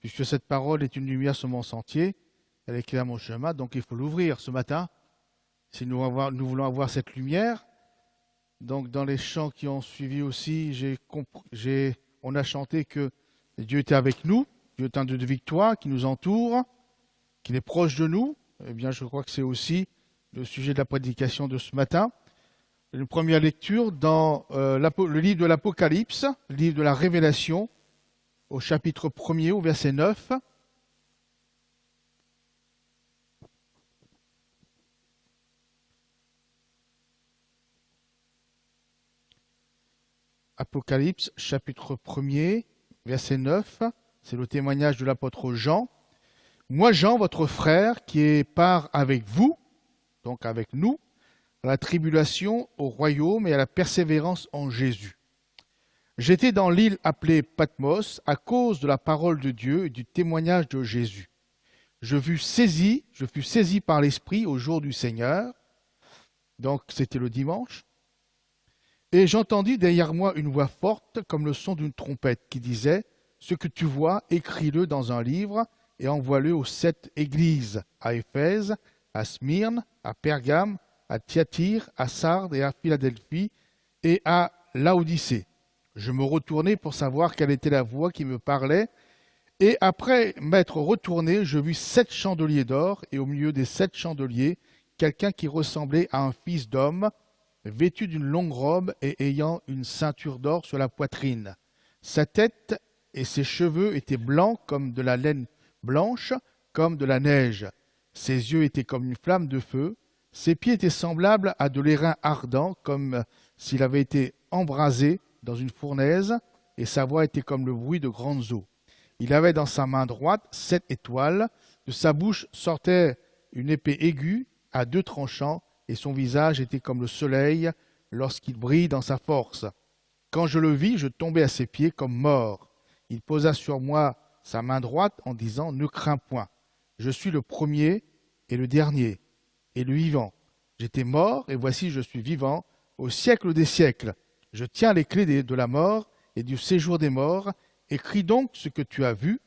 puisque cette parole est une lumière sur mon sentier, elle éclaire mon chemin, donc il faut l'ouvrir ce matin. Si nous voulons avoir cette lumière, donc dans les chants qui ont suivi aussi, on a chanté que Dieu était avec nous, Dieu est un Dieu de victoire qui nous entoure, qu'il est proche de nous. Eh bien, je crois que c'est aussi le sujet de la prédication de ce matin. Une première lecture dans le livre de l'Apocalypse, le livre de la Révélation, au chapitre 1er, au verset 9. Apocalypse, chapitre 1er, verset 9. C'est le témoignage de l'apôtre Jean. Moi, Jean, votre frère, qui est part avec vous, donc avec nous, à la tribulation, au royaume et à la persévérance en Jésus. J'étais dans l'île appelée Patmos à cause de la parole de Dieu et du témoignage de Jésus. Je fus saisi par l'Esprit au jour du Seigneur, donc c'était le dimanche, et j'entendis derrière moi une voix forte comme le son d'une trompette qui disait « Ce que tu vois, écris-le dans un livre et envoie-le aux 7 églises, à Éphèse, à Smyrne, à Pergame, à Thyatire, à Sardes et à Philadelphie et à Laodicée. » Je me retournai pour savoir quelle était la voix qui me parlait, et après m'être retourné, je vis 7 chandeliers d'or, et au milieu des 7 chandeliers, quelqu'un qui ressemblait à un fils d'homme, vêtu d'une longue robe et ayant une ceinture d'or sur la poitrine. Sa tête et ses cheveux étaient blancs comme de la laine blanche, comme de la neige. Ses yeux étaient comme une flamme de feu. Ses pieds étaient semblables à de l'airain ardent, comme s'il avait été embrasé dans une fournaise, et sa voix était comme le bruit de grandes eaux. Il avait dans sa main droite 7 étoiles. De sa bouche sortait une épée aiguë à 2 tranchants, et son visage était comme le soleil lorsqu'il brille dans sa force. Quand je le vis, je tombai à ses pieds comme mort. Il posa sur moi sa main droite en disant « Ne crains point, je suis le premier et le dernier, et le vivant. J'étais mort, et voici je suis vivant au siècle des siècles. Je tiens les clés de la mort et du séjour des morts. Écris donc ce que tu as vu,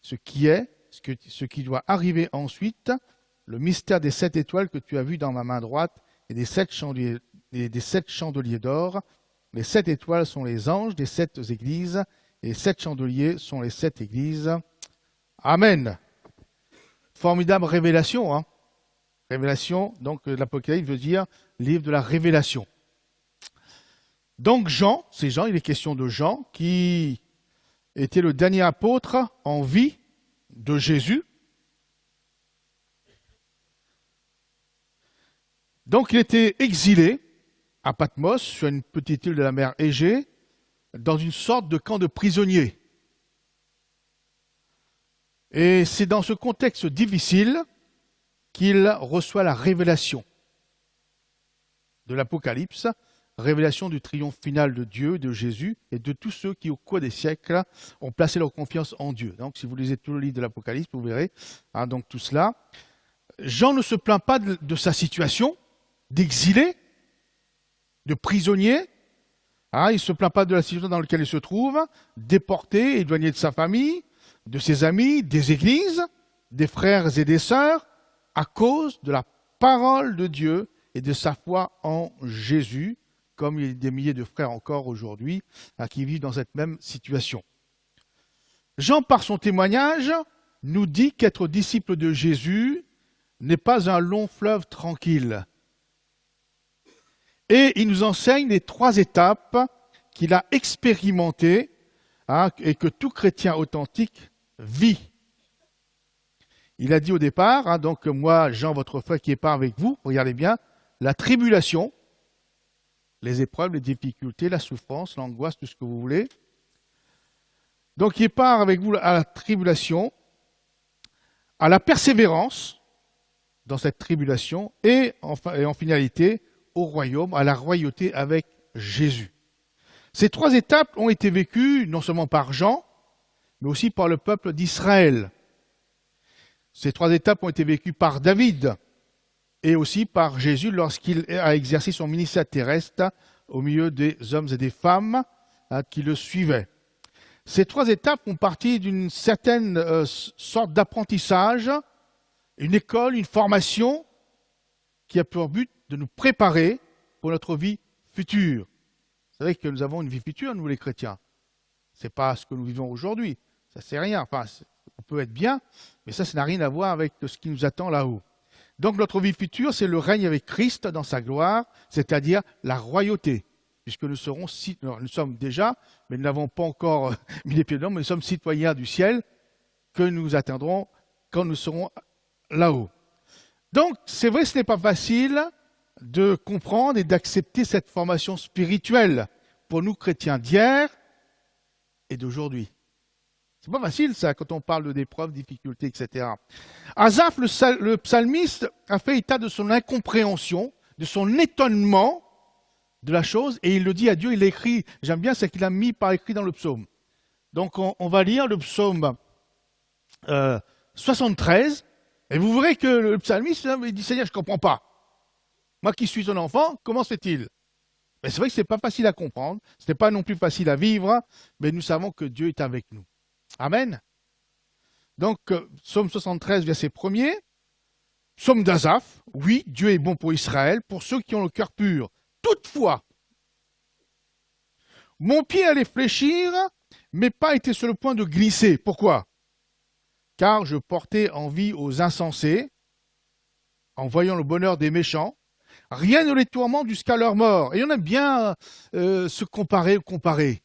ce qui est, ce qui doit arriver ensuite, le mystère des 7 étoiles que tu as vues dans ma main droite et des 7 chandeliers d'or. Les 7 étoiles sont les anges des 7 églises, et les 7 chandeliers sont les 7 églises. Amen. Formidable révélation, hein. Révélation, donc l'Apocalypse veut dire livre de la révélation. Donc Jean, c'est Jean, il est question de Jean, qui était le dernier apôtre en vie de Jésus. Donc il était exilé à Patmos, sur une petite île de la mer Égée, dans une sorte de camp de prisonniers. Et c'est dans ce contexte difficile qu'il reçoit la révélation de l'Apocalypse, révélation du triomphe final de Dieu, de Jésus et de tous ceux qui, au cours des siècles, ont placé leur confiance en Dieu. Donc, si vous lisez tout le livre de l'Apocalypse, vous verrez donc tout cela. Jean ne se plaint pas de sa situation d'exilé, de prisonnier. Il ne se plaint pas de la situation dans laquelle il se trouve, déporté, éloigné de sa famille, de ses amis, des églises, des frères et des sœurs, à cause de la parole de Dieu et de sa foi en Jésus, comme il y a des milliers de frères encore aujourd'hui qui vivent dans cette même situation. Jean, par son témoignage, nous dit qu'être disciple de Jésus n'est pas un long fleuve tranquille. Et il nous enseigne les 3 étapes qu'il a expérimentées et que tout chrétien authentique vit. Il a dit au départ, donc moi, Jean, votre frère qui est part avec vous, regardez bien, la tribulation, les épreuves, les difficultés, la souffrance, l'angoisse, tout ce que vous voulez. Donc il part avec vous à la tribulation, à la persévérance dans cette tribulation et en finalité au royaume, à la royauté avec Jésus. Ces 3 étapes ont été vécues non seulement par Jean, mais aussi par le peuple d'Israël. Ces 3 étapes ont été vécues par David et aussi par Jésus lorsqu'il a exercé son ministère terrestre au milieu des hommes et des femmes qui le suivaient. Ces 3 étapes font partie d'une certaine sorte d'apprentissage, une école, une formation qui a pour but de nous préparer pour notre vie future. Vous savez que nous avons une vie future, nous les chrétiens. Ce n'est pas ce que nous vivons aujourd'hui. Ça, c'est rien. Enfin, on peut être bien, mais ça n'a rien à voir avec ce qui nous attend là-haut. Donc notre vie future, c'est le règne avec Christ dans sa gloire, c'est-à-dire la royauté. Puisque nous sommes déjà, mais nous n'avons pas encore mis les pieds dedans, mais nous sommes citoyens du ciel que nous atteindrons quand nous serons là-haut. Donc, c'est vrai, ce n'est pas facile de comprendre et d'accepter cette formation spirituelle pour nous chrétiens d'hier et d'aujourd'hui. C'est pas facile ça quand on parle d'épreuves, difficultés, etc. Asaph, le psalmiste, a fait état de son incompréhension, de son étonnement de la chose, et il le dit à Dieu, il l'a écrit, j'aime bien, c'est qu'il a mis par écrit dans le psaume. Donc on va lire le psaume 73, et vous verrez que le psalmiste il dit, Seigneur, je ne comprends pas. Moi qui suis ton enfant, comment se fait-il? Mais c'est vrai que ce n'est pas facile à comprendre, ce n'est pas non plus facile à vivre, mais nous savons que Dieu est avec nous. Amen. Donc, psaume 73, verset 1er, psaume d'Asaph, oui, Dieu est bon pour Israël, pour ceux qui ont le cœur pur. Toutefois, mon pied allait fléchir, mes pas étaient sur le point de glisser. Pourquoi? Car je portais envie aux insensés, en voyant le bonheur des méchants. Rien ne les tourmente jusqu'à leur mort. Et on aime bien se comparer.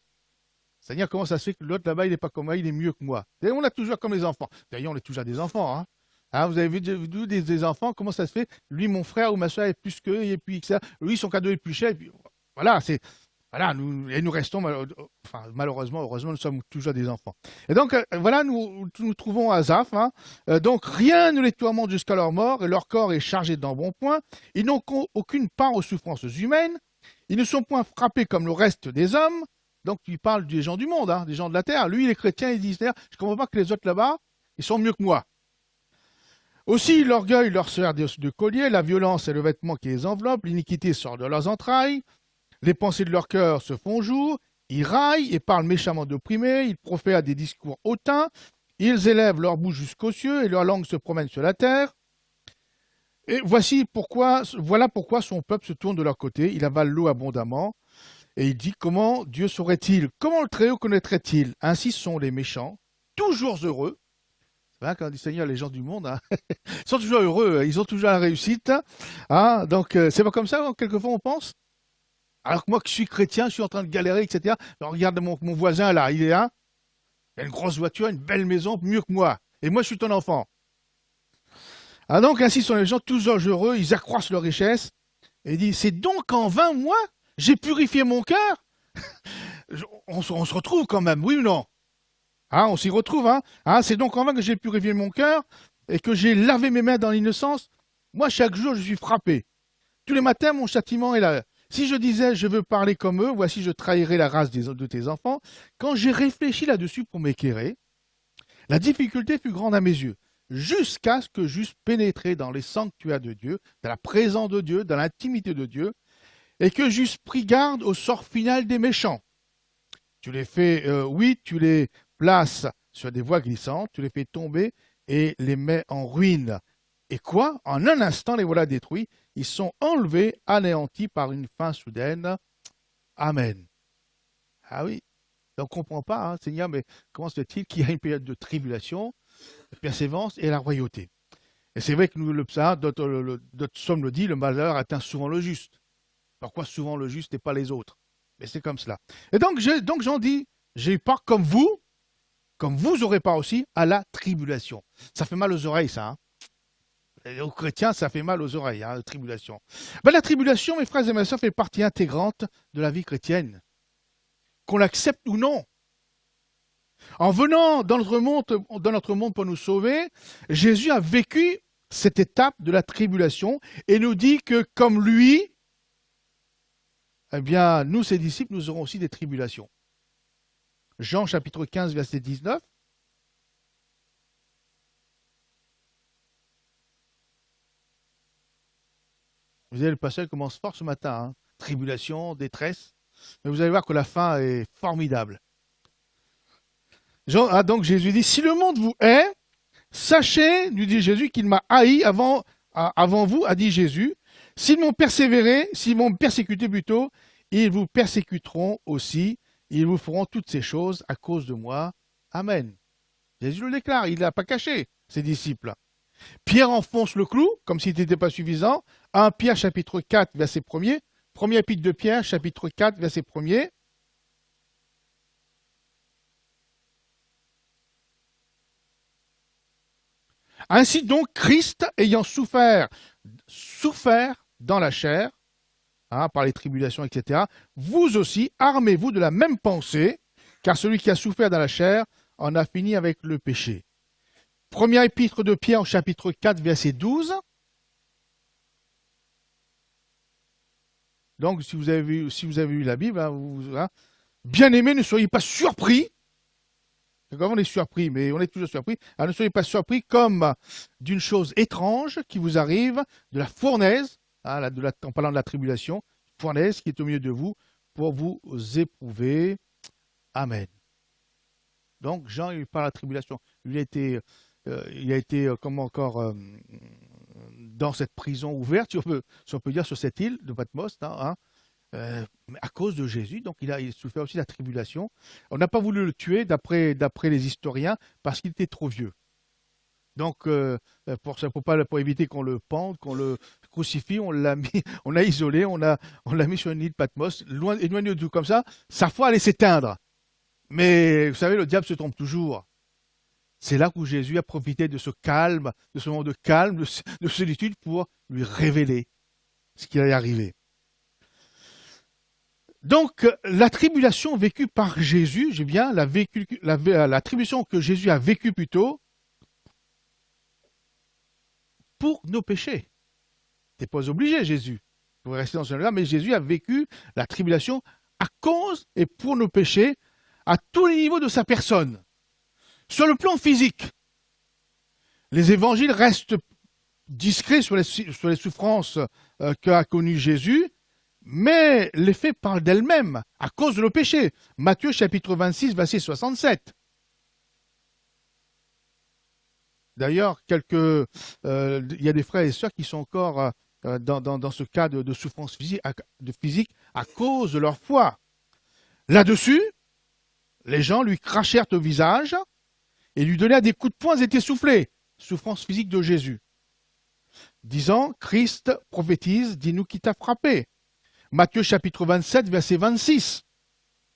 C'est-à-dire comment ça se fait que l'autre là-bas, il n'est pas comme moi, il est mieux que moi. D'ailleurs, on a toujours comme les enfants. D'ailleurs, on est toujours des enfants. Hein. Hein, vous avez vu des enfants, comment ça se fait? Lui, mon frère ou ma soeur est plus qu'eux, et puis ça. Lui, son cadeau est plus cher. Et puis, voilà, nous restons, malheureusement, heureusement, nous sommes toujours des enfants. Et donc, voilà, nous trouvons Asaph. Hein. Donc, rien ne les tourmente jusqu'à leur mort, et leur corps est chargé d'embonpoint. Ils n'ont aucune part aux souffrances humaines. Ils ne sont point frappés comme le reste des hommes. Donc, il parle des gens du monde, hein, des gens de la terre. Lui, les chrétiens, ils disent, je ne comprends pas que les autres là-bas, ils sont mieux que moi. Aussi, l'orgueil leur sert de collier, la violence est le vêtement qui les enveloppe, l'iniquité sort de leurs entrailles, les pensées de leur cœur se font jour, ils raillent et parlent méchamment d'opprimés, ils profèrent des discours hautains, ils élèvent leur bouche jusqu'aux cieux et leur langue se promène sur la terre. Et voilà pourquoi son peuple se tourne de leur côté, il avale l'eau abondamment, et il dit, comment Dieu saurait-il? Comment le Très-Haut connaîtrait-il? Ainsi sont les méchants, toujours heureux. Hein, quand on dit Seigneur, les gens du monde, hein, ils sont toujours heureux, ils ont toujours la réussite. Hein, donc, c'est pas comme ça, hein, quelquefois on pense. Alors que moi, qui suis chrétien, je suis en train de galérer, etc. Alors, regarde mon voisin là, il est là, il a une grosse voiture, une belle maison, mieux que moi. Et moi, je suis ton enfant. Ah, donc, ainsi sont les gens toujours heureux, ils accroissent leur richesse. Et il dit, c'est donc en vain, moi, j'ai purifié mon cœur. On se retrouve quand même, oui ou non? Hein, on s'y retrouve, hein, c'est donc en vain que j'ai purifié mon cœur et que j'ai lavé mes mains dans l'innocence. Moi, chaque jour, je suis frappé. Tous les matins, mon châtiment est là. Si je disais, je veux parler comme eux, voici, je trahirai la race de tes enfants. Quand j'ai réfléchi là-dessus pour m'éclairer, la difficulté fut grande à mes yeux, jusqu'à ce que j'eusse pénétré dans les sanctuaires de Dieu, dans la présence de Dieu, dans l'intimité de Dieu, et que j'eusse pris garde au sort final des méchants. Tu les fais, tu les places sur des voies glissantes, tu les fais tomber et les mets en ruine. Et quoi? En un instant, les voilà détruits. Ils sont enlevés, anéantis par une fin soudaine. Amen. Ah oui. Donc on ne comprend pas, hein, Seigneur, mais comment se fait-il qu'il y a une période de tribulation, de persévérance et la royauté? Et c'est vrai que nous, le psaume, notre psaume le dit, le malheur atteint souvent le juste. Pourquoi souvent le juste et pas les autres? Mais c'est comme cela. Et donc j'en dis, j'ai peur comme vous aurez peur aussi, à la tribulation. Ça fait mal aux oreilles, ça. Hein. Et aux chrétiens, ça fait mal aux oreilles, hein, la tribulation. Ben, la tribulation, mes frères et mes sœurs, fait partie intégrante de la vie chrétienne. Qu'on l'accepte ou non. En venant dans notre monde pour nous sauver, Jésus a vécu cette étape de la tribulation et nous dit que comme lui, eh bien, nous, ses disciples, nous aurons aussi des tribulations. Jean chapitre 15, verset 19. Vous avez le passage commence fort ce matin. Hein. Tribulation, détresse. Mais vous allez voir que la fin est formidable. Donc Jésus dit, si le monde vous hait, sachez, lui dit Jésus, qu'il m'a haï avant vous, a dit Jésus. S'ils m'ont persécuté plutôt, ils vous persécuteront aussi. Ils vous feront toutes ces choses à cause de moi. Amen. Jésus le déclare, il ne l'a pas caché, ses disciples. Pierre enfonce le clou, comme s'il n'était pas suffisant. 1 Pierre chapitre 4, verset 1er. Premier épître de Pierre, chapitre 4, verset 1er. Ainsi donc, Christ, ayant souffert dans la chair, par les tribulations, etc., vous aussi, armez-vous de la même pensée, car celui qui a souffert dans la chair en a fini avec le péché. Premier épître de Pierre, chapitre 4, verset 12. Donc, si vous avez vu la Bible, bien-aimés, ne soyez pas surpris. On est surpris, mais on est toujours surpris. Alors, ne soyez pas surpris comme d'une chose étrange qui vous arrive, de la fournaise, en parlant de la tribulation, fournaise qui est au milieu de vous, pour vous éprouver. Amen. Donc, Jean, il parle de la tribulation. Il a été dans cette prison ouverte, si on peut dire, sur cette île de Patmos, à cause de Jésus. Donc, il souffert aussi de la tribulation. On n'a pas voulu le tuer, d'après les historiens, parce qu'il était trop vieux. Donc, pour éviter qu'on le pende, qu'on le crucifie, on l'a isolé, on l'a mis sur une île de Patmos, éloigné de tout comme ça. Sa foi allait s'éteindre. Mais vous savez, le diable se trompe toujours. C'est là où Jésus a profité de ce calme, de ce moment de calme, de solitude, pour lui révéler ce qui allait arriver. Donc, la tribulation vécue par Jésus, la tribulation que Jésus a vécue plutôt, pour nos péchés. Tu n'es pas obligé, Jésus, pour rester dans ce lieu-là, mais Jésus a vécu la tribulation à cause et pour nos péchés, à tous les niveaux de sa personne. Sur le plan physique, les évangiles restent discrets sur les souffrances qu'a connues Jésus, mais les faits parlent d'elles-mêmes à cause de nos péchés. Matthieu chapitre 26, verset 67. D'ailleurs, il y a des frères et sœurs qui sont encore dans ce cas de souffrance physique à cause de leur foi. Là-dessus, les gens lui crachèrent au visage et lui donnèrent des coups de poing et étaient soufflés. Souffrance physique de Jésus. Disant, Christ prophétise, dis-nous qui t'a frappé. Matthieu chapitre 27, verset 26.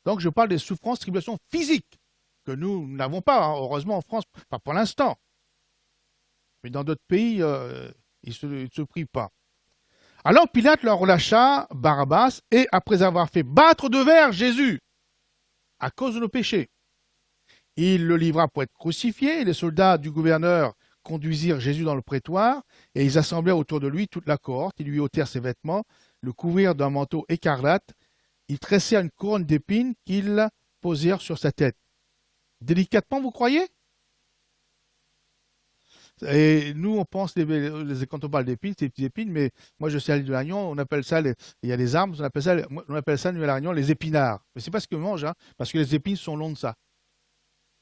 Donc je parle des souffrances, tribulations physiques, que nous n'avons pas, heureusement en France, pas pour l'instant. Mais dans d'autres pays, ils ne se prient pas. Alors Pilate leur relâcha Barabbas, et après avoir fait battre de verre Jésus, à cause de nos péchés, il le livra pour être crucifié, et les soldats du gouverneur conduisirent Jésus dans le prétoire, et ils assemblèrent autour de lui toute la cohorte, ils lui ôtèrent ses vêtements, le couvrirent d'un manteau écarlate, ils tressèrent une couronne d'épines qu'ils posèrent sur sa tête. Délicatement, vous croyez? Et nous, on pense, quand on parle d'épines, c'est des petites épines, mais moi, je sais à l'île de la Réunion, on appelle ça, il y a des arbres, on appelle ça à l'île de la Réunion, les épinards. Mais c'est pas ce qu'on mange, parce que les épines sont longues de ça.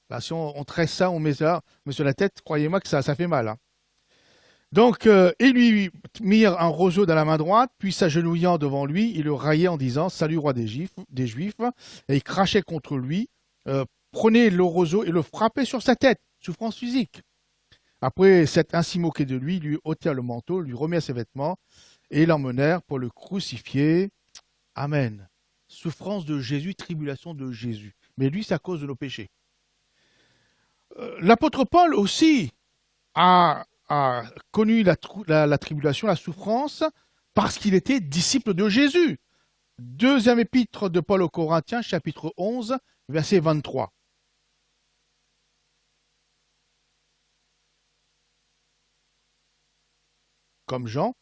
Là, si on tresse ça, on met ça, sur la tête, croyez-moi que ça fait mal. Donc, ils lui mirent un roseau dans la main droite, puis s'agenouillant devant lui, ils le raillaient en disant « Salut, roi des Juifs », et ils crachaient contre lui, prenaient le roseau et le frappaient sur sa tête, souffrance physique. Après s'être ainsi moqué de lui, ils lui ôtèrent le manteau, lui remirent ses vêtements, et l'emmenèrent pour le crucifier. Amen. Souffrance de Jésus, tribulation de Jésus. Mais lui, c'est à cause de nos péchés. L'apôtre Paul aussi a connu la tribulation, la souffrance, parce qu'il était disciple de Jésus. Deuxième épître de Paul aux Corinthiens, chapitre 11, verset 23. Comme Jean,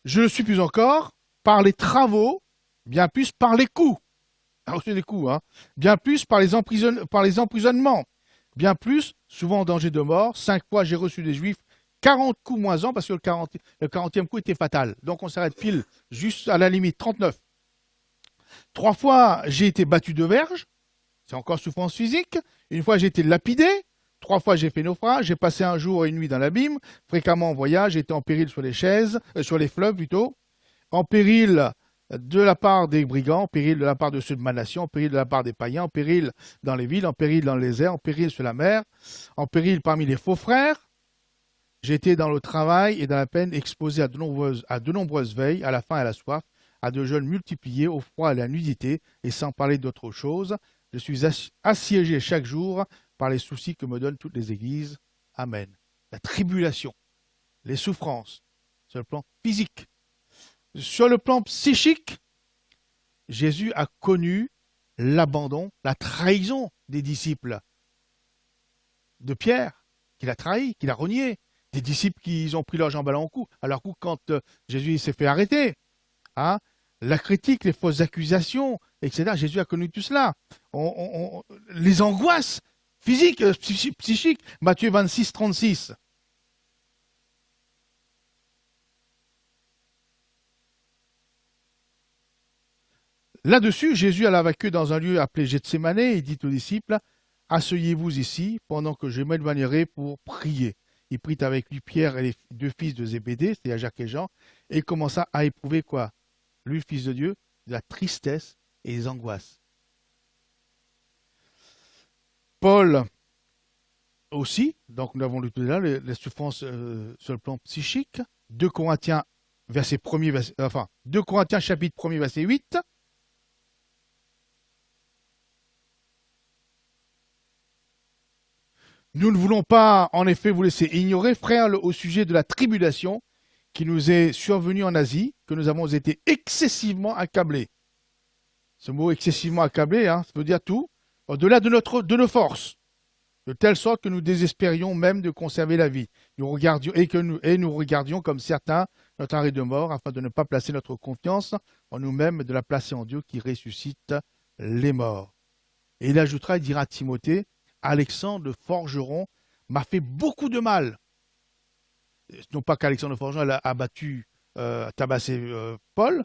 je ne suis plus encore par les travaux, bien plus par les coups. Alors c'est des coups, bien plus par les emprisonnements, bien plus, souvent en danger de mort. 5 fois j'ai reçu des Juifs 40 coups moins un, parce que le 40e coup était fatal. Donc on s'arrête pile, juste à la limite, 39. 3 fois j'ai été battu de verge. C'est encore souffrance physique. Une fois, j'ai été lapidé. 3 fois, j'ai fait naufrage. J'ai passé un jour et une nuit dans l'abîme. Fréquemment en voyage. J'ai été en péril sur les sur les fleuves plutôt. En péril de la part des brigands, en péril de la part de ceux de ma nation, en péril de la part des païens, en péril dans les villes, en péril dans les airs, en péril sur la mer, en péril parmi les faux frères. J'ai été dans le travail et dans la peine exposé à de nombreuses veilles, à la faim et à la soif, à de jeûnes multipliés, au froid et à la nudité, et sans parler d'autre chose. Je suis assiégé chaque jour par les soucis que me donnent toutes les églises. Amen. La tribulation, les souffrances, sur le plan physique. Sur le plan psychique, Jésus a connu l'abandon, la trahison des disciples de Pierre, qu'il a trahi, qu'il a renié. Des disciples qui ont pris leur jambe à leur cou quand Jésus s'est fait arrêter. Hein, la critique, les fausses accusations, etc. Jésus a connu tout cela. Les angoisses physiques, psychiques. Matthieu 26, 36. Là-dessus, Jésus alla avec eux dans un lieu appelé Gethsémane et dit aux disciples, « Asseyez-vous ici pendant que je m'éloignerai pour prier. » Il prit avec lui Pierre et les 2 fils de Zébédée, c'est-à-dire Jacques et Jean, et commença à éprouver quoi? Lui, fils de Dieu, de la tristesse et des angoisses. Paul aussi, donc nous avons lu tout là, les souffrances sur le plan psychique. 2 Corinthiens, enfin, 2 Corinthiens chapitre 1er, verset 8. Nous ne voulons pas, en effet, vous laisser ignorer, frères, au sujet de la tribulation qui nous est survenue en Asie, que nous avons été excessivement accablés. Ce mot excessivement accablé, ça veut dire tout, au-delà de nos forces, de telle sorte que nous désespérions même de conserver la vie. Nous regardions comme certains notre arrêt de mort, afin de ne pas placer notre confiance en nous-mêmes, mais de la placer en Dieu qui ressuscite les morts. Et il ajoutera, il dira à Timothée, Alexandre le forgeron m'a fait beaucoup de mal. Non pas qu'Alexandre le forgeron a tabassé Paul,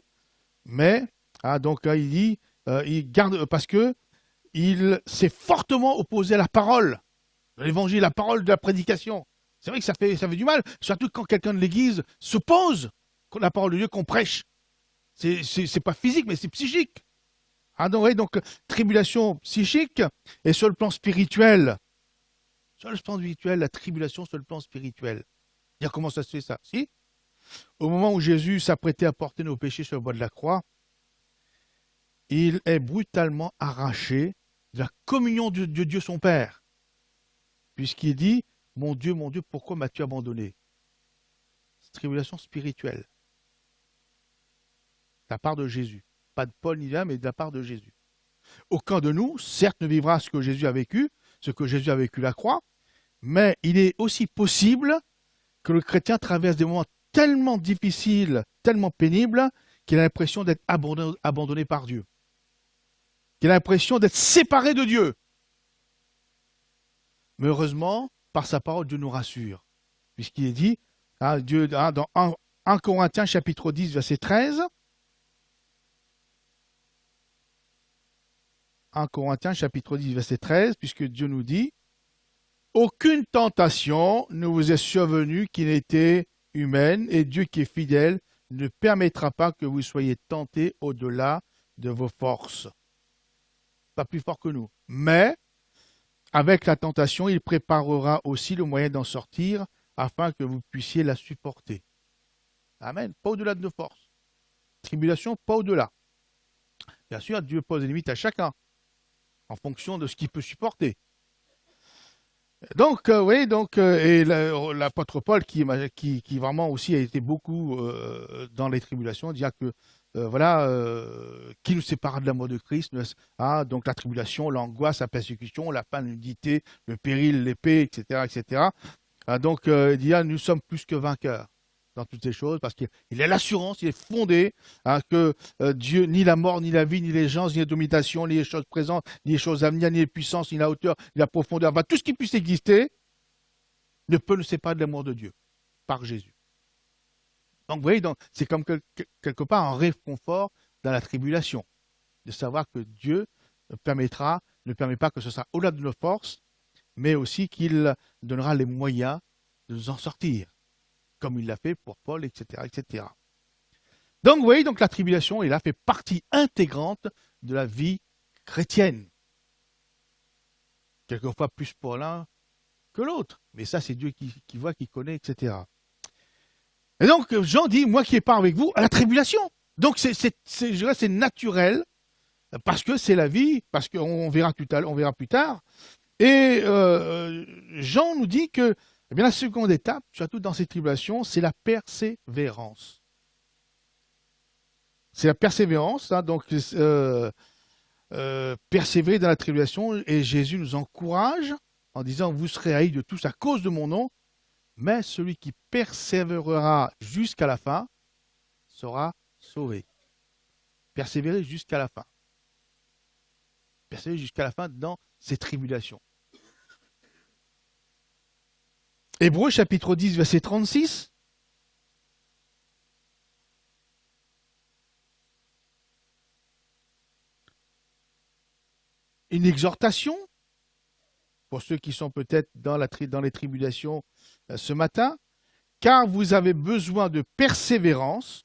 mais donc il dit, il garde parce que il s'est fortement opposé à la parole, de l'évangile, la parole de la prédication. C'est vrai que ça fait du mal, surtout quand quelqu'un de l'Église s'oppose à la parole de Dieu qu'on prêche. C'est pas physique, mais c'est psychique. Donc, tribulation psychique et sur le plan spirituel. Sur le plan spirituel, la tribulation sur le plan spirituel. Dire comment ça se fait ça? Si, au moment où Jésus s'apprêtait à porter nos péchés sur le bois de la croix, il est brutalement arraché de la communion de Dieu son Père. Puisqu'il dit, mon Dieu, pourquoi m'as-tu abandonné? C'est tribulation spirituelle. De la part de Jésus. Pas de Paul ni là, mais de la part de Jésus. Aucun de nous, certes, ne vivra ce que Jésus a vécu la croix, mais il est aussi possible que le chrétien traverse des moments tellement difficiles, tellement pénibles, qu'il a l'impression d'être abandonné par Dieu. Qu'il a l'impression d'être séparé de Dieu. Mais heureusement, par sa parole, Dieu nous rassure. Puisqu'il est dit, dans 1 Corinthiens chapitre 10, verset 13, 1 Corinthiens chapitre 10, verset 13, puisque Dieu nous dit, « Aucune tentation ne vous est survenue qui n'était humaine, et Dieu qui est fidèle ne permettra pas que vous soyez tentés au-delà de vos forces. » Pas plus fort que nous. Mais, avec la tentation, il préparera aussi le moyen d'en sortir, afin que vous puissiez la supporter. Amen. Pas au-delà de nos forces. Tribulation, pas au-delà. Bien sûr, Dieu pose des limites à chacun, en fonction de ce qu'il peut supporter. Donc, et l'apôtre Paul, qui vraiment aussi a été beaucoup dans les tribulations, dit que, qui nous sépare de l'amour de Christ, donc la tribulation, l'angoisse, la persécution, la faim, l'humidité, le péril, l'épée, etc., etc. Il dit, nous sommes plus que vainqueurs dans toutes ces choses, parce qu'il a l'assurance, il est fondé que Dieu, ni la mort, ni la vie, ni les gens, ni les dominations, ni les choses présentes, ni les choses à venir, ni les puissances, ni la hauteur, ni la profondeur, tout ce qui puisse exister ne peut nous séparer de l'amour de Dieu, par Jésus. Donc vous voyez, c'est comme quelque part un réconfort dans la tribulation, de savoir que Dieu permettra ne permet pas que ce soit au-delà de nos forces, mais aussi qu'il donnera les moyens de nous en sortir, comme il l'a fait pour Paul, etc., etc. Donc, vous voyez, donc la tribulation, elle a fait partie intégrante de la vie chrétienne. Quelquefois plus pour l'un que l'autre. Mais ça, c'est Dieu qui voit, qui connaît, etc. Et donc, Jean dit, moi qui ai part avec vous, à la tribulation. Donc, je dirais, c'est naturel, parce que c'est la vie, parce qu'on verra tout à l'heure, on verra plus tard. Et Jean nous dit que eh bien, la seconde étape, surtout dans ces tribulations, c'est la persévérance. C'est la persévérance, hein, donc persévérer dans la tribulation, et Jésus nous encourage en disant, vous serez haïs de tous à cause de mon nom, mais celui qui persévérera jusqu'à la fin sera sauvé. Persévérer jusqu'à la fin. Persévérer jusqu'à la fin dans ces tribulations. Hébreux chapitre 10, verset 36. Une exhortation pour ceux qui sont peut-être dans les tribulations ce matin. Car vous avez besoin de persévérance,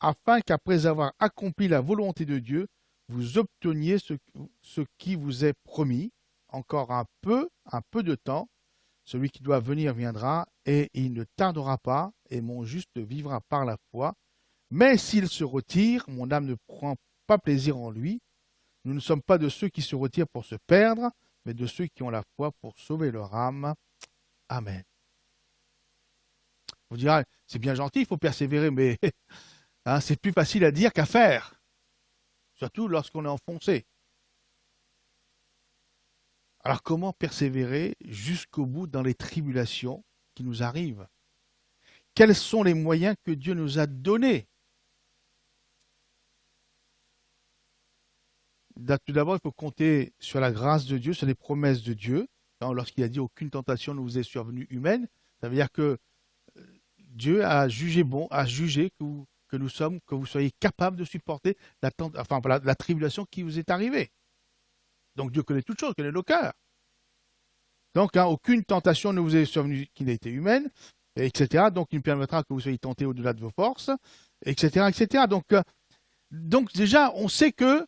afin qu'après avoir accompli la volonté de Dieu, vous obteniez ce qui vous est promis. Encore un peu de temps. Celui qui doit venir viendra, et il ne tardera pas, et mon juste vivra par la foi. Mais s'il se retire, mon âme ne prend pas plaisir en lui. Nous ne sommes pas de ceux qui se retirent pour se perdre, mais de ceux qui ont la foi pour sauver leur âme. Amen. Vous direz, c'est bien gentil, il faut persévérer, mais hein, c'est plus facile à dire qu'à faire, surtout lorsqu'on est enfoncé. Alors comment persévérer jusqu'au bout dans les tribulations qui nous arrivent? Quels sont les moyens que Dieu nous a donnés? Tout d'abord, il faut compter sur la grâce de Dieu, sur les promesses de Dieu. Lorsqu'il a dit aucune tentation ne vous est survenue humaine, ça veut dire que Dieu a jugé bon, a jugé que vous soyez capables de supporter la tribulation qui vous est arrivée. Donc Dieu connaît toutes choses, connaît nos cœurs. Donc aucune tentation ne vous est survenue qui n'a été humaine, etc. Donc il permettra que vous soyez tentés au-delà de vos forces, etc., etc. Donc déjà, on sait que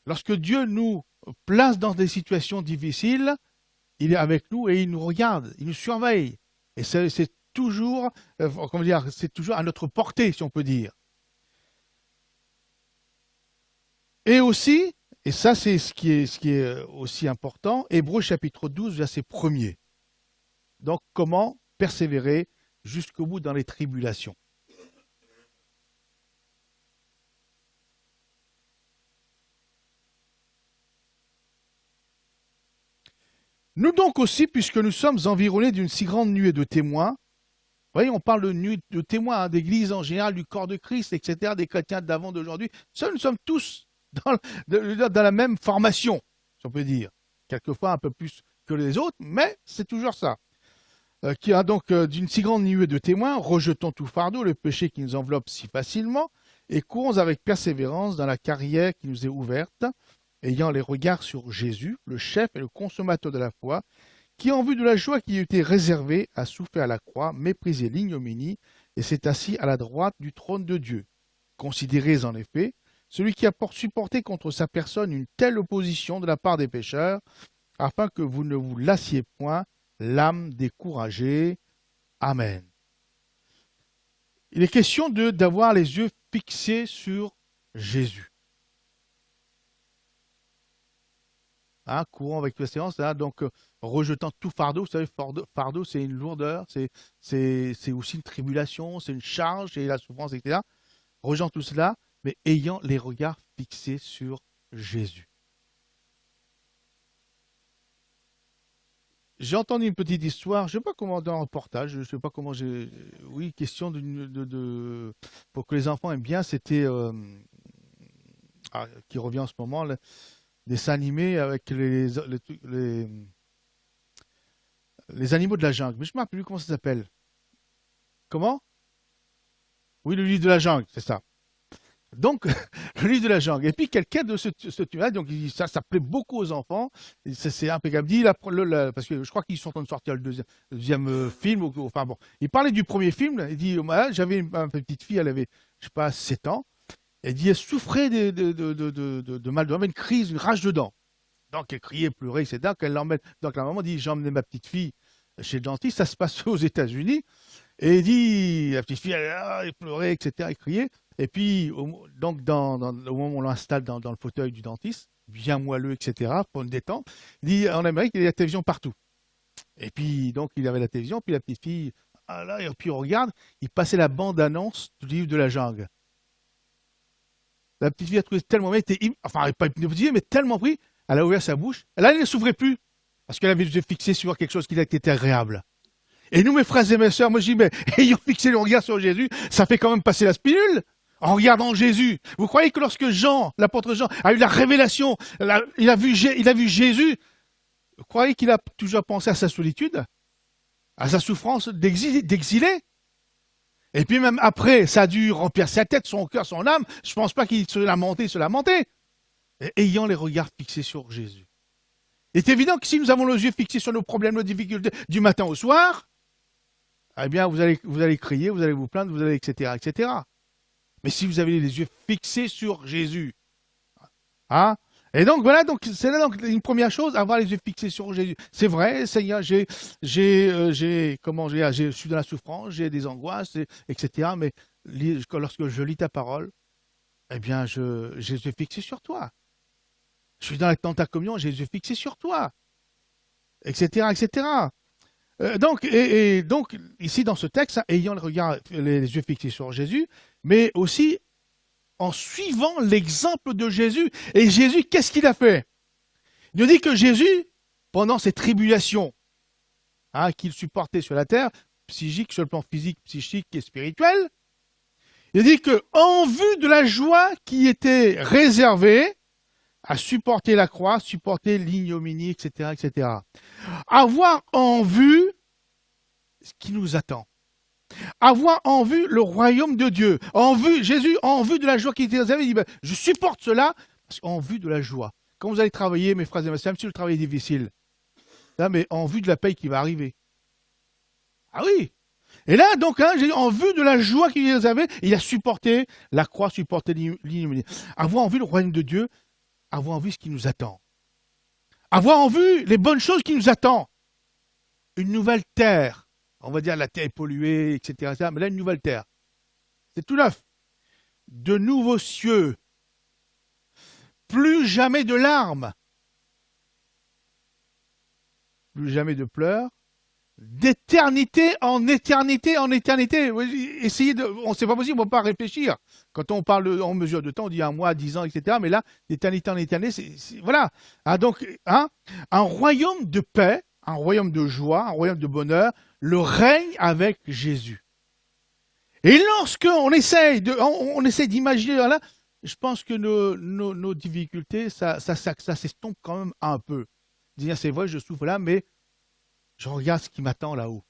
lorsque Dieu nous place dans des situations difficiles, il est avec nous et il nous regarde, il nous surveille. Et c'est toujours, c'est toujours à notre portée, si on peut dire. Et aussi, et ça c'est ce qui est aussi important, Hébreux chapitre 12, verset 1er. Donc comment persévérer jusqu'au bout dans les tribulations. Nous donc aussi, puisque nous sommes environnés d'une si grande nuée de témoins, vous voyez, on parle de nuée de témoins, hein, d'Église en général, du corps de Christ, etc., des chrétiens d'avant, d'aujourd'hui. Nous sommes tous dans la même formation, si on peut dire. Quelquefois un peu plus que les autres, mais c'est toujours ça. Qui a donc d'une si grande nuée de témoins, rejetons tout fardeau, le péché qui nous enveloppe si facilement, et courons avec persévérance dans la carrière qui nous est ouverte, ayant les regards sur Jésus, le chef et le consommateur de la foi, qui, en vue de la joie qui lui était réservée, a souffert à la croix, méprisé l'ignominie, et s'est assis à la droite du trône de Dieu. Considérez en effet celui qui a supporté contre sa personne une telle opposition de la part des pécheurs, afin que vous ne vous lassiez point, l'âme découragée. Amen. Il est question d'avoir les yeux fixés sur Jésus. Hein, courant avec persévérance, hein, donc rejetant tout fardeau. Vous savez, fardeau, c'est une lourdeur, c'est aussi une tribulation, c'est une charge et la souffrance, etc. Rejetant tout cela, mais ayant les regards fixés sur Jésus. J'ai entendu une petite histoire, je ne sais pas comment dans un reportage, je ne sais pas comment j'ai... Oui, question pour que les enfants aiment bien, c'était... qui revient en ce moment, des dessins animés avec les animaux de la jungle. Mais je ne me rappelle plus comment ça s'appelle. Comment? Oui, le livre de la jungle, c'est ça. Donc, le livre de la jungle. Et puis, quelqu'un de ce tunnel, donc ça plaît beaucoup aux enfants. C'est impeccable. Parce que je crois qu'ils sont en train de sortir le deuxième film. Enfin bon, il parlait du premier film. Il dit, j'avais une petite fille, elle avait, je sais pas, 7 ans. Elle dit, elle souffrait de mal de dents, une crise, une rage de dents. Donc, elle criait, pleurait, etc. Donc, la maman dit, j'ai emmené ma petite fille chez le dentiste. Ça se passe aux États-Unis. Et il dit, la petite fille, elle pleurait, etc., elle criait. Et puis, donc, au moment où on l'installe dans le fauteuil du dentiste, bien moelleux, etc., pour une détente, il dit, en Amérique, il y a la télévision partout. Et puis, donc, il avait la télévision, puis la petite fille, et puis on regarde, il passait la bande-annonce du livre de la jungle. La petite fille a trouvé tellement, enfin, pas hypnotisée, mais tellement pris, elle a ouvert sa bouche. Là, elle ne s'ouvrait plus, parce qu'elle avait les yeux fixés sur quelque chose qui était agréable. Et nous, mes frères et mes sœurs, moi je dis, mais ayant fixé le regard sur Jésus, ça fait quand même passer la pilule en regardant Jésus. Vous croyez que lorsque Jean, l'apôtre Jean, a eu la révélation, il a vu Jésus, vous croyez qu'il a toujours pensé à sa solitude, à sa souffrance d'exilé? Et puis même après, ça a dû remplir sa tête, son cœur, son âme. Je ne pense pas qu'il se lamentait. Ayant les regards fixés sur Jésus. Il est évident que si nous avons les yeux fixés sur nos problèmes, nos difficultés du matin au soir, eh bien, vous allez crier, vous allez vous plaindre, vous allez, etc., etc. Mais si vous avez les yeux fixés sur Jésus, hein? Et donc, voilà, donc, c'est là donc, une première chose, avoir les yeux fixés sur Jésus. C'est vrai, Seigneur, je suis dans la souffrance, j'ai des angoisses, etc. Mais lorsque je lis ta parole, eh bien, j'ai les yeux fixés sur toi. Je suis dans ta communion, j'ai les yeux fixés sur toi, etc., etc. Donc, donc, ici dans ce texte, ayant les yeux fixés sur Jésus, mais aussi en suivant l'exemple de Jésus. Et Jésus, qu'est-ce qu'il a fait? Il nous dit que Jésus, pendant ces tribulations qu'il supportait sur la terre, psychique, sur le plan physique, psychique et spirituel, il dit que en vue de la joie qui était réservée à supporter la croix, supporter l'ignominie, etc., etc. Avoir en vue ce qui nous attend. Avoir en vue le royaume de Dieu. Jésus, en vue de la joie qui était réservée, il dit, je supporte cela en vue de la joie. Quand vous allez travailler, mes frères et mes sœurs, même si le travail est difficile, là, mais en vue de la paye qui va arriver. Ah oui. Et là, donc, en vue de la joie qu'il avait, il a supporté la croix, supporté l'ignominie. Avoir en vue le royaume de Dieu, avoir en vue ce qui nous attend. Avoir en vue les bonnes choses qui nous attendent. Une nouvelle terre. On va dire la terre est polluée, etc. Mais là, une nouvelle terre. C'est tout neuf. De nouveaux cieux. Plus jamais de larmes. Plus jamais de pleurs. D'éternité en éternité en éternité. Essayez de. C'est pas possible, on ne peut pas réfléchir. Quand on parle en mesure de temps, on dit 1 mois, 10 ans, etc. Mais là, d'éternité en éternité, voilà. Donc, un royaume de paix, un royaume de joie, un royaume de bonheur, le règne avec Jésus. Et lorsqu'on essaye d'imaginer là, je pense que nos difficultés, ça s'estompe quand même un peu. Dire, c'est vrai, je souffre là, mais je regarde ce qui m'attend là-haut.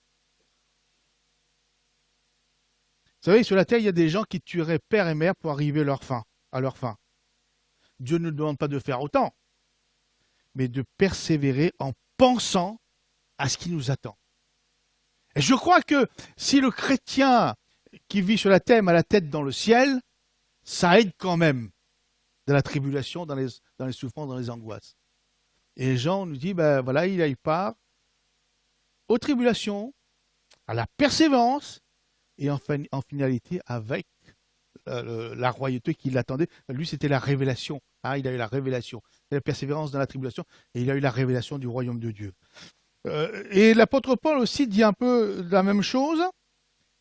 Vous savez, sur la terre, il y a des gens qui tueraient père et mère pour arriver à leur fin. Dieu ne nous demande pas de faire autant, mais de persévérer en pensant à ce qui nous attend. Et je crois que si le chrétien qui vit sur la terre a la tête dans le ciel, ça aide quand même dans la tribulation, dans les souffrances, dans les angoisses. Et Jean nous dit, ben voilà, il part aux tribulations, à la persévérance, et en finalité avec la royauté qui l'attendait. Lui, c'était la révélation. Il a eu la révélation. La persévérance dans la tribulation, et il a eu la révélation du royaume de Dieu. Et l'apôtre Paul aussi dit un peu la même chose.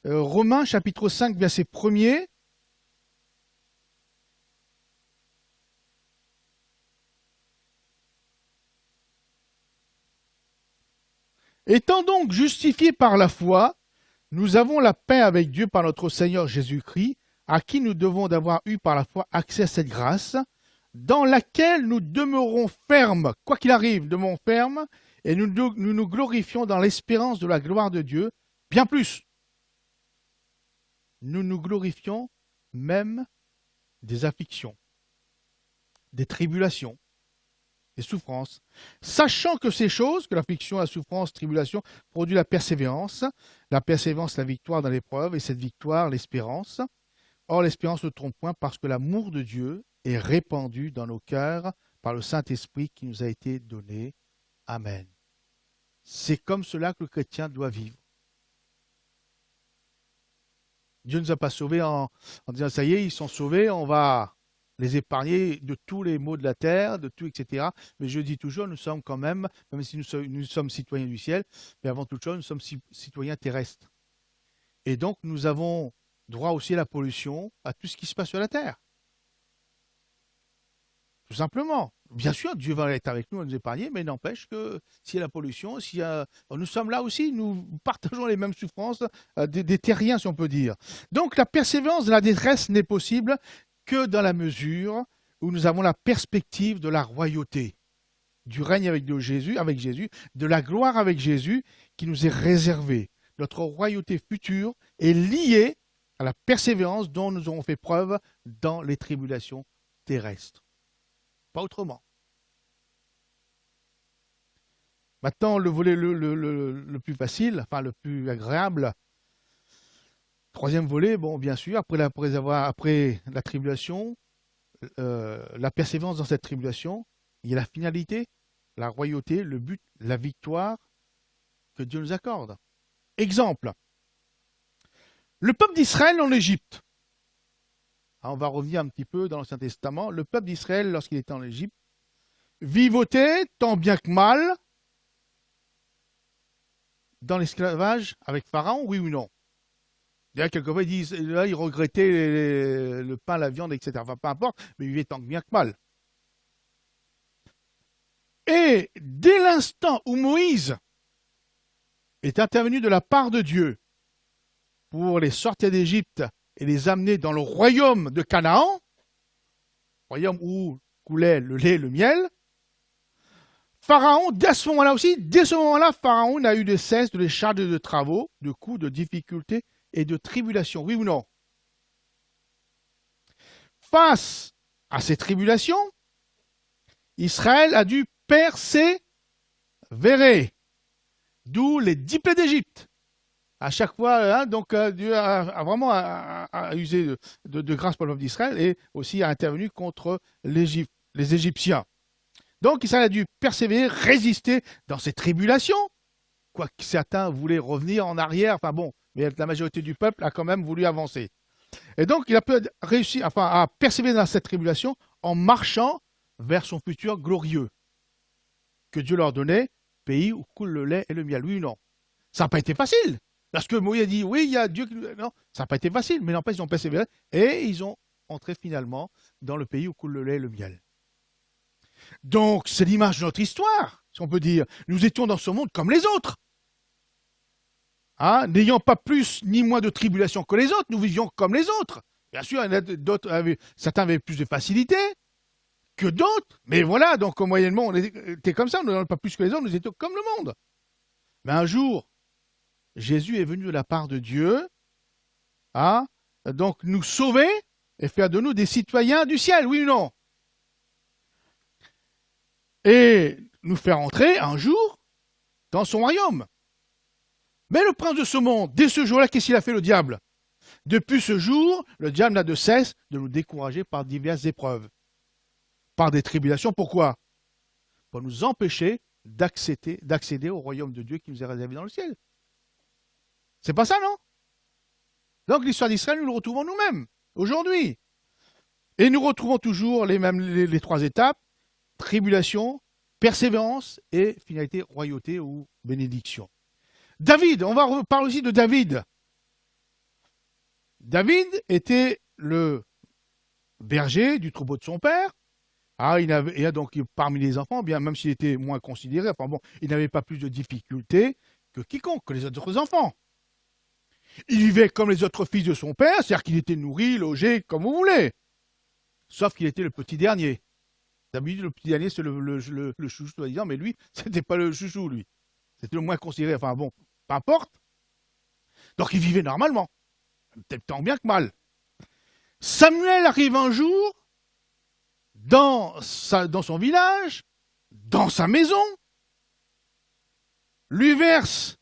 Romains chapitre 5, verset 1er. Étant donc justifiés par la foi, nous avons la paix avec Dieu par notre Seigneur Jésus-Christ, à qui nous devons d'avoir eu par la foi accès à cette grâce, dans laquelle nous demeurons fermes, quoi qu'il arrive, demeurons fermes, et nous glorifions dans l'espérance de la gloire de Dieu, bien plus. Nous nous glorifions même des afflictions, des tribulations, des souffrances, sachant que ces choses, que l'affliction, la souffrance, la tribulation, produit la persévérance, la victoire dans l'épreuve, et cette victoire, l'espérance. Or, l'espérance ne trompe point parce que l'amour de Dieu est répandu dans nos cœurs par le Saint-Esprit qui nous a été donné. Amen. C'est comme cela que le chrétien doit vivre. Dieu ne nous a pas sauvés en disant, ça y est, ils sont sauvés, on va les épargner de tous les maux de la terre, de tout, etc. Mais je dis toujours, nous sommes quand même si nous sommes citoyens du ciel, mais avant toute chose, nous sommes citoyens terrestres. Et donc, nous avons droit aussi à la pollution, à tout ce qui se passe sur la terre. Tout simplement. Bien sûr, Dieu va être avec nous, à nous épargner, mais n'empêche que s'il y a la pollution, nous sommes là aussi, nous partageons les mêmes souffrances des terriens, si on peut dire. Donc la persévérance de la détresse n'est possible que dans la mesure où nous avons la perspective de la royauté, du règne avec Jésus, de la gloire avec Jésus qui nous est réservée. Notre royauté future est liée à la persévérance dont nous aurons fait preuve dans les tribulations terrestres. Pas autrement. Maintenant, le volet le plus facile, enfin le plus agréable, troisième volet, bon, bien sûr, après la tribulation, la persévérance dans cette tribulation, il y a la finalité, la royauté, le but, la victoire que Dieu nous accorde. Exemple, le peuple d'Israël en Égypte. On va revenir un petit peu dans l'Ancien Testament. Le peuple d'Israël, lorsqu'il était en Égypte, vivotait tant bien que mal dans l'esclavage avec Pharaon, oui ou non? D'ailleurs, quelquefois, ils disent, là, ils regrettaient le pain, la viande, etc. Enfin, peu importe, mais ils vivaient tant bien que mal. Et dès l'instant où Moïse est intervenu de la part de Dieu pour les sortir d'Égypte et les amener dans le royaume de Canaan, royaume où coulait le lait et le miel, Pharaon, dès ce moment-là, Pharaon n'a eu de cesse de les charger de travaux, de coups, de difficultés et de tribulations. Oui ou non? Face à ces tribulations, Israël a dû persévérer. D'où les 10 plaies d'Égypte. À chaque fois, Dieu a vraiment usé de grâce pour le peuple d'Israël et aussi a intervenu contre les Égyptiens. Donc Israël a dû persévérer, résister dans ces tribulations, quoique certains voulaient revenir en arrière, mais la majorité du peuple a quand même voulu avancer. Et donc il a réussi à persévérer dans cette tribulation en marchant vers son futur glorieux, que Dieu leur donnait, pays où coule le lait et le miel. Oui ou non? Ça n'a pas été facile. Parce que Moïse a dit, oui, il y a Dieu qui... Non, ça n'a pas été facile, mais n'empêche, ils ont persévéré et ils ont entré finalement dans le pays où coule le lait et le miel. Donc, c'est l'image de notre histoire, si on peut dire. Nous étions dans ce monde comme les autres. N'ayant pas plus ni moins de tribulation que les autres, nous vivions comme les autres. Bien sûr, certains avaient plus de facilité que d'autres, mais voilà, donc moyennement, on était comme ça, on n'avait pas plus que les autres, nous étions comme le monde. Mais un jour, Jésus est venu de la part de Dieu, donc nous sauver et faire de nous des citoyens du ciel, oui ou non? Et nous faire entrer un jour dans son royaume. Mais le prince de ce monde, dès ce jour-là, qu'est-ce qu'il a fait, le diable? Depuis ce jour, le diable n'a de cesse de nous décourager par diverses épreuves, par des tribulations. Pourquoi? Pour nous empêcher d'accéder au royaume de Dieu qui nous est réservé dans le ciel. C'est pas ça, non? Donc l'histoire d'Israël, nous le retrouvons nous-mêmes, aujourd'hui. Et nous retrouvons toujours les trois étapes, tribulation, persévérance et finalité, royauté ou bénédiction. David, on va parler aussi de David. David était le berger du troupeau de son père. Donc parmi les enfants, bien même s'il était moins considéré, il n'avait pas plus de difficultés que quiconque, que les autres enfants. Il vivait comme les autres fils de son père, c'est-à-dire qu'il était nourri, logé, comme vous voulez. Sauf qu'il était le petit dernier. D'habitude, le petit dernier, c'est le chouchou, soi-disant, mais lui, c'était pas le chouchou, lui. C'était le moins considéré. Peu importe. Donc il vivait normalement. Peut-être tant bien que mal. Samuel arrive un jour dans son village, dans sa maison, lui verse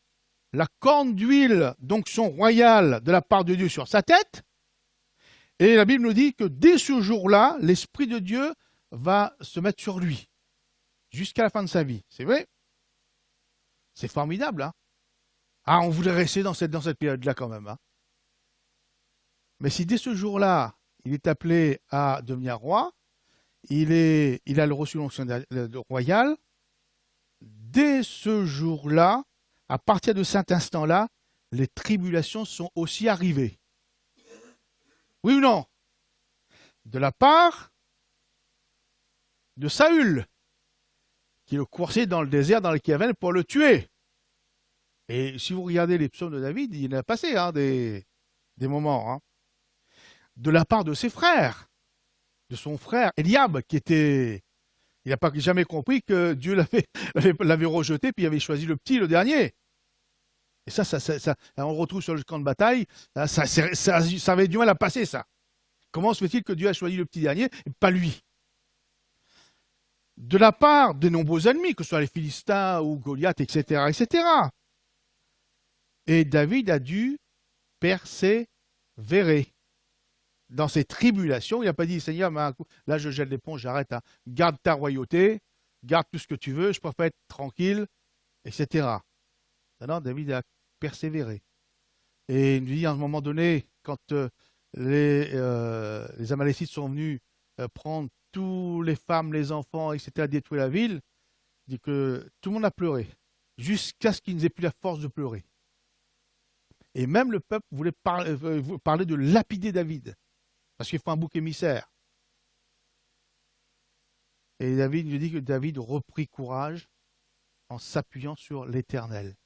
la corne d'huile, d'onction royale de la part de Dieu sur sa tête, et la Bible nous dit que dès ce jour-là, l'Esprit de Dieu va se mettre sur lui, jusqu'à la fin de sa vie. C'est vrai? C'est formidable, hein? Ah, on voudrait rester dans cette période-là quand même, hein? Mais si dès ce jour-là, il est appelé à devenir roi, il a reçu l'onction royale, dès ce jour-là, à partir de cet instant-là, les tribulations sont aussi arrivées. Oui ou non? De la part de Saül, qui le coursait dans le désert dans lequel il avait pour le tuer. Et si vous regardez les psaumes de David, il en a passé des moments. Hein. De la part de ses frères, de son frère Eliab, il n'a pas jamais compris que Dieu l'avait rejeté, puis il avait choisi le petit, le dernier. Et ça, on retrouve sur le camp de bataille, ça avait du mal à passer, ça. Comment se fait-il que Dieu a choisi le petit dernier et pas lui? De la part de nombreux ennemis, que ce soit les Philistins ou Goliath, etc., etc. Et David a dû persévérer dans ses tribulations. Il n'a pas dit, Seigneur, là je jette l'éponge, j'arrête. Hein. Garde ta royauté, garde tout ce que tu veux, je préfère être tranquille, etc. Non, David a persévéré. Et il nous dit à un moment donné, quand les Amalécites sont venus prendre toutes les femmes, les enfants, etc., détruire la ville, il dit que tout le monde a pleuré, jusqu'à ce qu'ils n'aient plus la force de pleurer. Et même le peuple voulait parler de lapider David, parce qu'il faut un bouc émissaire. Et David nous dit que David reprit courage en s'appuyant sur l'Éternel.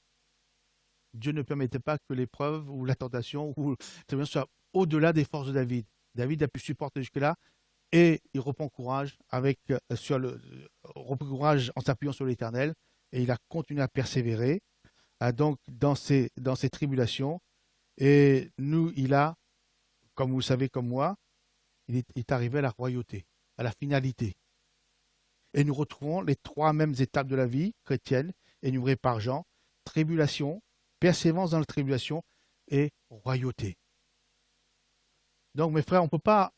Dieu ne permettait pas que l'épreuve ou la tentation ou soit au-delà des forces de David. David a pu supporter jusque-là et il reprend courage reprend courage en s'appuyant sur l'Éternel et il a continué à persévérer donc dans ces tribulations. Et nous, comme vous le savez comme moi, il est arrivé à la royauté, à la finalité. Et nous retrouvons les trois mêmes étapes de la vie chrétienne énumérées par Jean: tribulation, persévérance dans la tribulation et royauté. Donc mes frères, on ne peut pas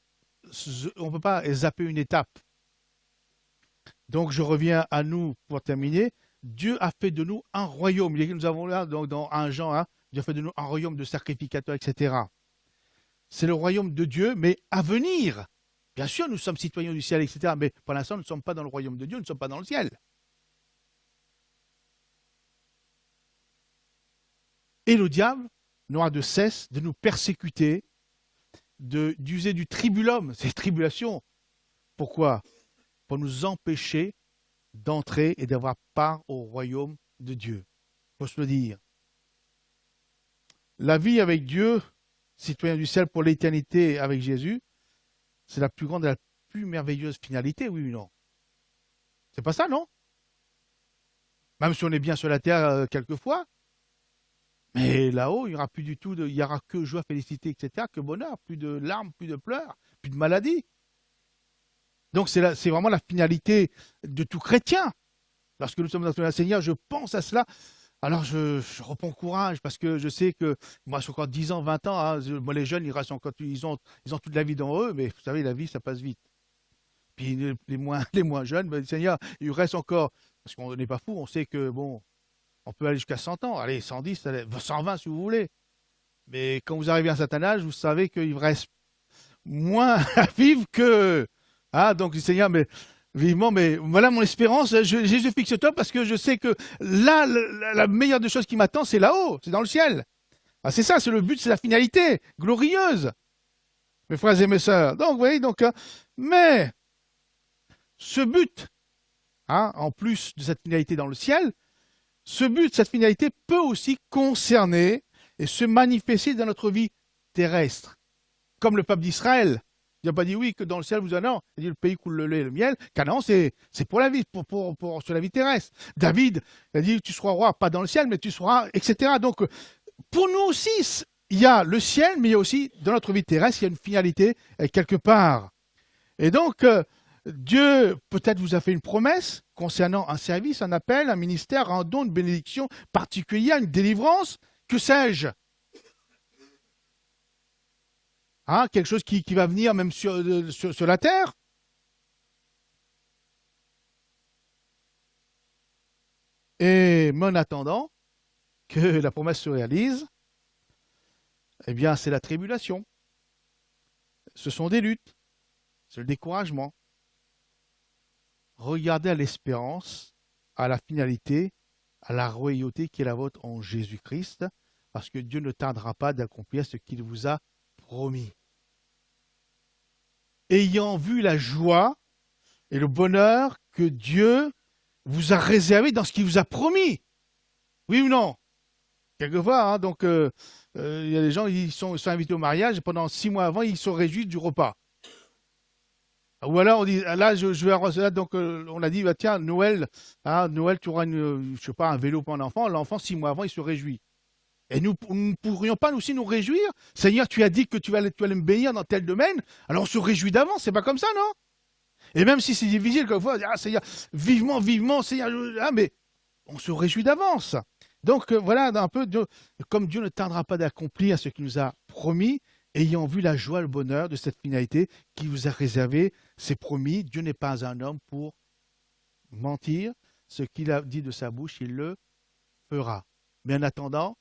zapper une étape. Donc je reviens à nous pour terminer. Dieu a fait de nous un royaume. Nous avons là dans 1 Jean, hein, Dieu a fait de nous un royaume de sacrificateurs, etc. C'est le royaume de Dieu, mais à venir. Bien sûr, nous sommes citoyens du ciel, etc. Mais pour l'instant, nous ne sommes pas dans le royaume de Dieu, nous ne sommes pas dans le ciel. Et le diable n'aura de cesse de nous persécuter, d'user du tribulum, ces tribulations. Pourquoi? Pour nous empêcher d'entrer et d'avoir part au royaume de Dieu. Il faut se le dire. La vie avec Dieu, citoyen du ciel pour l'éternité avec Jésus, c'est la plus grande et la plus merveilleuse finalité, oui ou non? C'est pas ça, non? Même si on est bien sur la terre quelquefois, mais là-haut, il n'y aura plus du tout, il n'y aura que joie, félicité, etc., que bonheur, plus de larmes, plus de pleurs, plus de maladies. Donc c'est vraiment la finalité de tout chrétien. Lorsque nous sommes dans le Seigneur, je pense à cela. Alors je reprends courage parce que je sais que moi, j'ai encore 10 ans, 20 ans. Hein, moi, les jeunes, ils ont toute la vie dans eux, mais vous savez, la vie, ça passe vite. Puis les moins jeunes, ben, Seigneur, il reste encore, parce qu'on n'est pas fou, on sait que, bon, on peut aller jusqu'à 100 ans, allez, 110, 120 si vous voulez. Mais quand vous arrivez à un certain âge, vous savez qu'il vous reste moins à vivre que... Ah, donc, Seigneur, mais vivement, mais voilà mon espérance. Jésus, fixe-toi parce que je sais que là, la meilleure des choses qui m'attend, c'est là-haut, c'est dans le ciel. Ah, c'est ça, c'est le but, c'est la finalité glorieuse, mes frères et mes sœurs. Donc, vous voyez, mais ce but, hein, en plus de cette finalité dans le ciel, ce but, cette finalité peut aussi concerner et se manifester dans notre vie terrestre. Comme le peuple d'Israël. Il n'a pas dit oui que dans le ciel vous en avez. Il a dit le pays coule le lait et le miel. Canaan, c'est pour la vie, sur la vie terrestre. David a dit tu seras roi, pas dans le ciel, mais tu seras, etc. Donc, pour nous aussi, il y a le ciel, mais il y a aussi, dans notre vie terrestre, il y a une finalité quelque part. Et donc, Dieu peut-être vous a fait une promesse concernant un service, un appel, un ministère, un don, une bénédiction particulière, une délivrance, que sais-je, hein, quelque chose qui va venir même sur la terre. Mais en attendant que la promesse se réalise, eh bien, c'est la tribulation. Ce sont des luttes, c'est le découragement. Regardez à l'espérance, à la finalité, à la royauté qui est la vôtre en Jésus-Christ, parce que Dieu ne tardera pas d'accomplir ce qu'il vous a promis. Ayant vu la joie et le bonheur que Dieu vous a réservé dans ce qu'il vous a promis. Oui ou non? Quelquefois, hein, donc, il y a des gens qui sont invités au mariage et pendant 6 mois avant, ils se réjouissent du repas. Ou alors on dit, là, je vais recevoir, donc on a dit, bah, tiens, Noël, hein, Noël, tu auras je sais pas, un vélo pour un enfant. L'enfant, 6 mois avant, il se réjouit. Et nous ne pourrions pas aussi nous réjouir. Seigneur, tu as dit que tu allais me bénir dans tel domaine. Alors on se réjouit d'avance, c'est pas comme ça, non? Et même si c'est difficile, quelquefois, on dit, ah Seigneur, vivement, vivement, Seigneur, ah, mais on se réjouit d'avance. Donc voilà, un peu, comme Dieu ne tardera pas d'accomplir ce qu'il nous a promis, ayant vu la joie, le bonheur de cette finalité qui vous a réservé, c'est promis. Dieu n'est pas un homme pour mentir. Ce qu'il a dit de sa bouche, il le fera. Mais en attendant,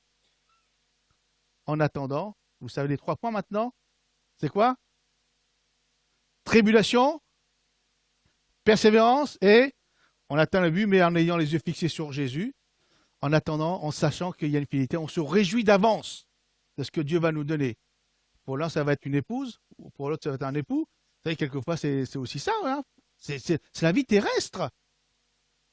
vous savez les 3 points maintenant? C'est quoi? Tribulation, persévérance et on atteint le but, mais en ayant les yeux fixés sur Jésus, en attendant, en sachant qu'il y a une finalité, on se réjouit d'avance de ce que Dieu va nous donner. Pour l'un, ça va être une épouse, ou pour l'autre, ça va être un époux. Vous savez, quelquefois, c'est aussi ça. Hein, c'est la vie terrestre.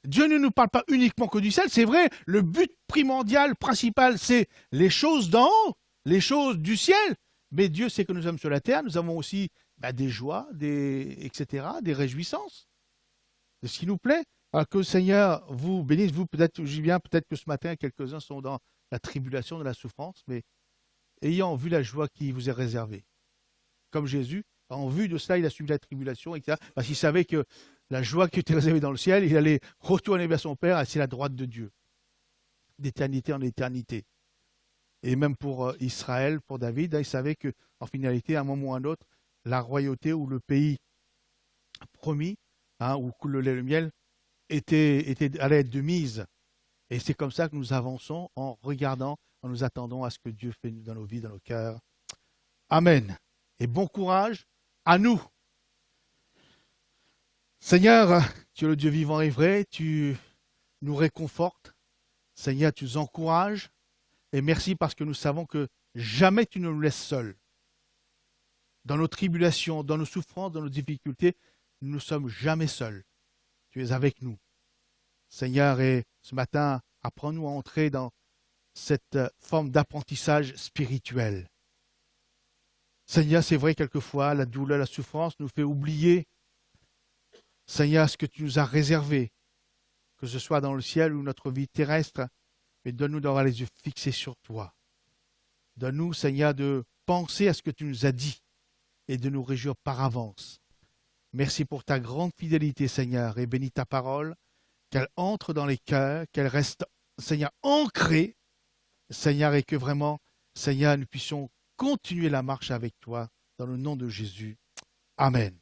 Dieu ne nous parle pas uniquement que du ciel. C'est vrai, le but primordial, principal, c'est les choses d'en haut, les choses du ciel. Mais Dieu sait que nous sommes sur la terre. Nous avons aussi des joies, etc., des réjouissances de ce qui nous plaît. Alors que le Seigneur vous bénisse. Vous, peut-être, Julien, peut-être que ce matin, quelques-uns sont dans la tribulation, dans la souffrance, mais ayant vu la joie qui vous est réservée. Comme Jésus, en vue de cela, il a suivi la tribulation, etc. Parce qu'il savait que la joie qui était réservée dans le ciel, il allait retourner vers son Père, assis à la droite de Dieu, d'éternité en éternité. Et même pour Israël, pour David, il savait qu'en finalité, à un moment ou à un autre, la royauté ou le pays promis, hein, où coule le lait et le miel, allait être de mise. Et c'est comme ça que nous avançons en regardant, en nous attendant à ce que Dieu fait dans nos vies, dans nos cœurs. Amen. Et bon courage à nous. Seigneur, tu es le Dieu vivant et vrai, tu nous réconfortes. Seigneur, tu nous encourages. Et merci parce que nous savons que jamais tu ne nous laisses seuls. Dans nos tribulations, dans nos souffrances, dans nos difficultés, nous ne sommes jamais seuls. Tu es avec nous. Seigneur, et ce matin, apprends-nous à entrer dans cette forme d'apprentissage spirituel. Seigneur, c'est vrai, quelquefois, la douleur, la souffrance nous fait oublier, Seigneur, ce que tu nous as réservé, que ce soit dans le ciel ou notre vie terrestre, mais donne-nous d'avoir les yeux fixés sur toi. Donne-nous, Seigneur, de penser à ce que tu nous as dit et de nous réjouir par avance. Merci pour ta grande fidélité, Seigneur, et bénis ta parole, qu'elle entre dans les cœurs, qu'elle reste, Seigneur, ancrée, Seigneur, et que vraiment, Seigneur, nous puissions continuer la marche avec toi, dans le nom de Jésus. Amen.